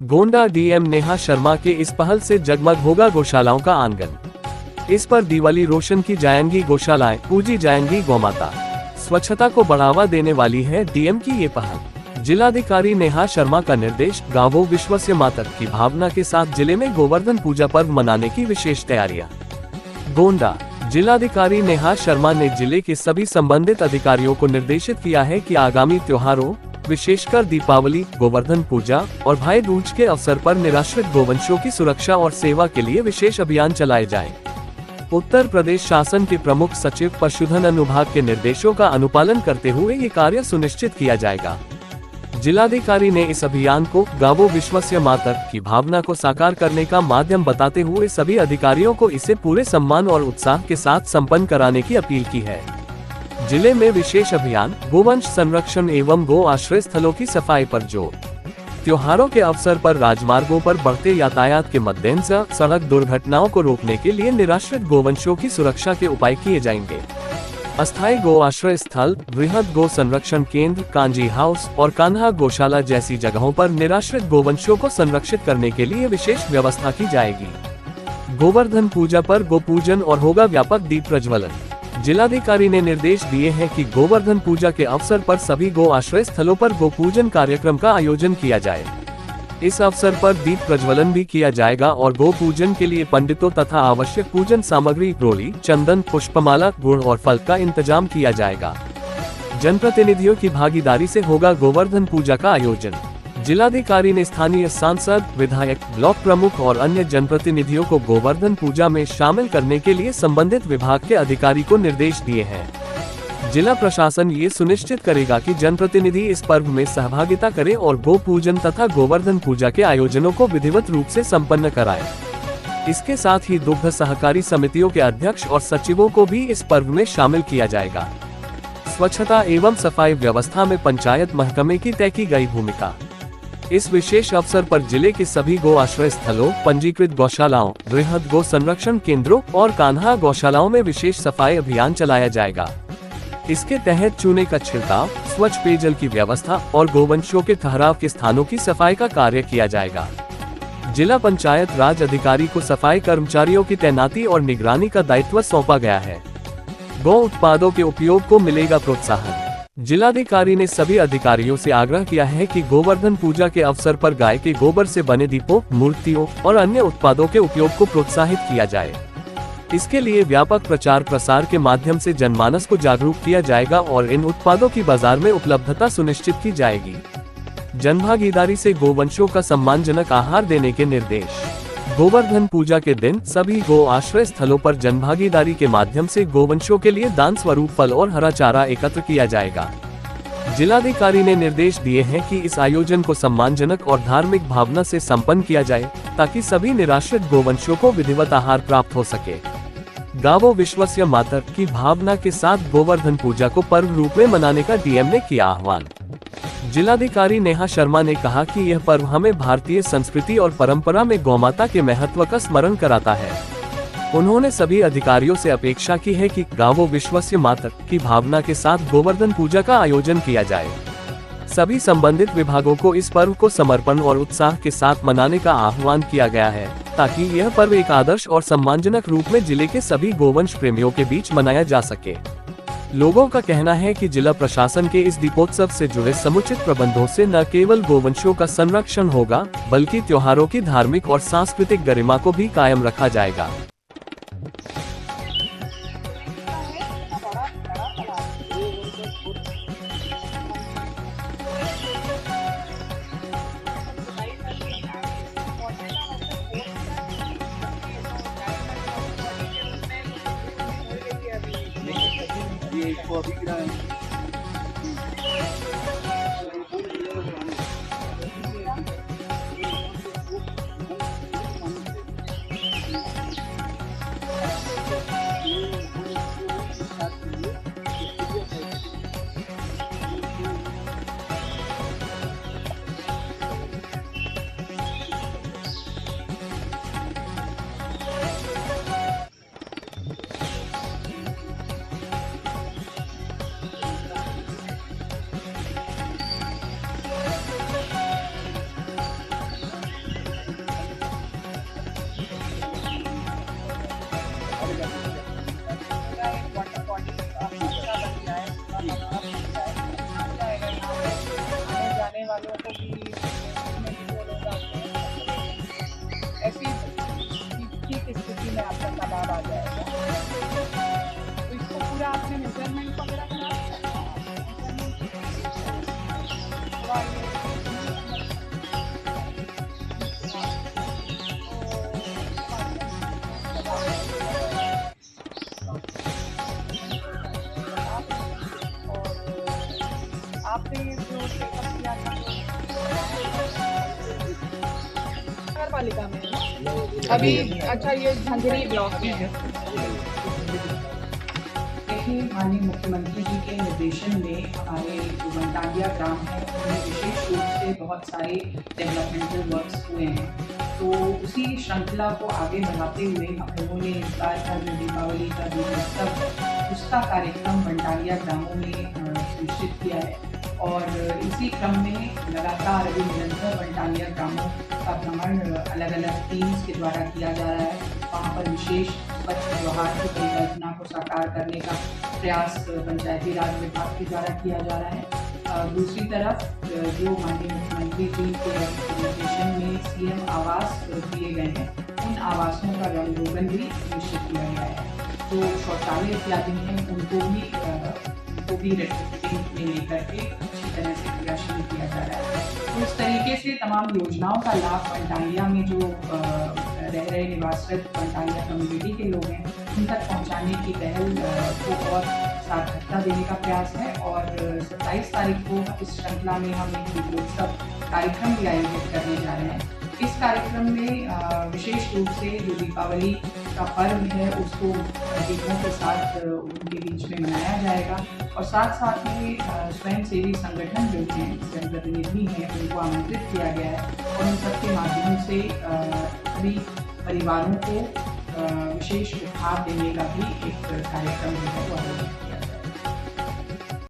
Gonda DM Neha Sharma के इस पहल से जगमग होगा गौशालाओं का आंगन। इस पर दिवाली रोशन की जाएंगी गौशालाएं, पूजी जाएंगी गौमाता। स्वच्छता को बढ़ावा देने वाली है डीएम की ये पहल। जिलाधिकारी नेहा शर्मा का निर्देश, गांवों विश्वस्य मातर की भावना के साथ जिले में गोवर्धन पूजा पर्व मनाने की विशेष तैयारियां। गोंडा जिलाधिकारी नेहा शर्मा ने जिले के सभी संबंधित अधिकारियों को निर्देशित किया है कि आगामी त्योहारों, विशेषकर दीपावली, गोवर्धन पूजा और भाई दूज के अवसर पर निराश्रित गोवंशों की सुरक्षा और सेवा के लिए विशेष अभियान चलाए जाएं। उत्तर प्रदेश शासन के प्रमुख सचिव पशुधन अनुभाग के निर्देशों का अनुपालन करते हुए ये कार्य सुनिश्चित किया जाएगा। जिलाधिकारी ने इस अभियान को गावो विश्वस्य मातर की भावना को साकार करने का माध्यम बताते हुए सभी अधिकारियों को इसे पूरे सम्मान और उत्साह के साथ संपन्न कराने की अपील की है। जिले में विशेष अभियान, गोवंश संरक्षण एवं गो आश्रय स्थलों की सफाई पर जोर। त्योहारों के अवसर पर राजमार्गों पर बढ़ते यातायात के मद्देनजर सड़क दुर्घटनाओं को रोकने के लिए निराश्रित गोवंशों की सुरक्षा के उपाय किए जाएंगे। अस्थायी गो आश्रय स्थल, बृहद गो संरक्षण केंद्र, कांजी हाउस और कान्हा गौशाला जैसी जगहों पर निराश्रित गोवंशों को संरक्षित करने के लिए विशेष व्यवस्था की जाएगी। गोवर्धन पूजा पर गो पूजन और होगा व्यापक दीप प्रज्वलन। जिलाधिकारी ने निर्देश दिए हैं कि गोवर्धन पूजा के अवसर पर सभी गो आश्रय स्थलों पर गो पूजन कार्यक्रम का आयोजन किया जाए। इस अवसर पर दीप प्रज्वलन भी किया जाएगा और गो पूजन के लिए पंडितों तथा आवश्यक पूजन सामग्री, रोली, चंदन, पुष्पमाला, गुड़ और फल का इंतजाम किया जाएगा। जनप्रतिनिधियों की भागीदारी से होगा गोवर्धन पूजा का आयोजन। जिलाधिकारी ने स्थानीय सांसद, विधायक, ब्लॉक प्रमुख और अन्य जनप्रतिनिधियों को गोवर्धन पूजा में शामिल करने के लिए संबंधित विभाग के अधिकारी को निर्देश दिए हैं। जिला प्रशासन ये सुनिश्चित करेगा कि जनप्रतिनिधि इस पर्व में सहभागिता करें और गो पूजन तथा गोवर्धन पूजा के आयोजनों को विधिवत रूप से संपन्न कराएं। इसके साथ ही दुग्ध सहकारी समितियों के अध्यक्ष और सचिवों को भी इस पर्व में शामिल किया जाएगा। स्वच्छता एवं सफाई व्यवस्था में पंचायत महकमे की तय की गई भूमिका। इस विशेष अवसर पर जिले के सभी गो आश्रय स्थलों, पंजीकृत गौशालाओं, बृहद गो संरक्षण केंद्रों और कान्हा गौशालाओं में विशेष सफाई अभियान चलाया जाएगा। इसके तहत चूने का छिड़काव, स्वच्छ पेयजल की व्यवस्था और गोवंशों के ठहराव के स्थानों की सफाई का कार्य किया जाएगा। जिला पंचायत राज अधिकारी को सफाई कर्मचारियों की तैनाती और निगरानी का दायित्व सौंपा गया है। गौ उत्पादों के उपयोग को मिलेगा प्रोत्साहन। जिलाधिकारी ने सभी अधिकारियों से आग्रह किया है कि गोवर्धन पूजा के अवसर पर गाय के गोबर से बने दीपों, मूर्तियों और अन्य उत्पादों के उपयोग को प्रोत्साहित किया जाए। इसके लिए व्यापक प्रचार प्रसार के माध्यम से जनमानस को जागरूक किया जाएगा और इन उत्पादों की बाजार में उपलब्धता सुनिश्चित की जाएगी। जनभागीदारी से गोवंशों का सम्मानजनक आहार देने के निर्देश। गोवर्धन पूजा के दिन सभी गो आश्रय स्थलों पर जनभागीदारी के माध्यम से गोवंशों के लिए दान स्वरूप फल और हरा चारा एकत्र किया जाएगा। जिलाधिकारी ने निर्देश दिए हैं कि इस आयोजन को सम्मानजनक और धार्मिक भावना से संपन्न किया जाए ताकि सभी निराश्रित गोवंशों को विधिवत आहार प्राप्त हो सके। गावो विश्वस्य मातर की भावना के साथ गोवर्धन पूजा को पर्व रूप में मनाने का डीएम ने किया आह्वान। जिलाधिकारी नेहा शर्मा ने कहा कि यह पर्व हमें भारतीय संस्कृति और परंपरा में गौमाता के महत्व का स्मरण कराता है। उन्होंने सभी अधिकारियों से अपेक्षा की है कि गावो विश्वस्य मातर की भावना के साथ गोवर्धन पूजा का आयोजन किया जाए। सभी संबंधित विभागों को इस पर्व को समर्पण और उत्साह के साथ मनाने का आह्वान किया गया है ताकि यह पर्व एक आदर्श और सम्मानजनक रूप में जिले के सभी गोवंश प्रेमियों के बीच मनाया जा सके। लोगों का कहना है कि जिला प्रशासन के इस दीपोत्सव से जुड़े समुचित प्रबंधों से न केवल गोवंशों का संरक्षण होगा बल्कि त्योहारों की धार्मिक और सांस्कृतिक गरिमा को भी कायम रखा जाएगा। इसको अभी गिरा पालिका में है ना? अभी अच्छा, ये झंझरी ब्लॉक में है। देखिए, माननीय मुख्यमंत्री जी के निर्देशन में हमारे जो वनटांगिया ग्राम है उनमें विशेष रूप से बहुत सारे डेवलपमेंटल वर्क्स हुए हैं। तो उसी श्रृंखला को आगे बढ़ाते हुए हम लोगों ने इस बार का जो दीपावली का दीपोत्सव है उसका कार्यक्रम वनटांगिया ग्रामों में सुनिश्चित किया है। और इसी क्रम में लगातार अभी निरंतर वनटांगिया ग्रामों का भ्रमण अलग अलग टीम्स के द्वारा किया जा रहा है। वहाँ पर विशेष स्वच्छ व्यवहार की परिकल्पना को साकार करने का प्रयास पंचायती राज विभाग के द्वारा किया जा रहा है। दूसरी तरफ जो माननीय मुख्यमंत्री जी के निर्देशन में सीएम आवास दिए गए हैं उन आवासों का रंगरोगन भी निश्चित किया गया है। जो शौचालय इत्यादि हैं उनको भी रेट्रोफिटिंग में लेकर के अच्छी तरह से क्रियाशील किया जा रहा है। तो इस तरीके से तमाम योजनाओं का लाभ वनटांगिया में जो रह रहे निवासरत वनटांगिया कम्युनिटी के लोग हैं उन तक पहुंचाने की पहल को और सार्थकता देने का प्रयास है। और 27 तारीख को इस श्रृंखला में हम एक दीपोत्सव कार्यक्रम भी आयोजित करने जा रहे हैं। इस कार्यक्रम में विशेष रूप से जो दीपावली का पर्व है उसको दीपों के साथ उनके बीच में मनाया जाएगा। और साथ साथ में स्वयंसेवी संगठन जो हैं, जनप्रतिनिधि हैं, उनको आमंत्रित किया गया है और उन सबके माध्यम से सभी परिवारों को विशेष उपहार देने का भी एक कार्यक्रम जो है वो आयोजित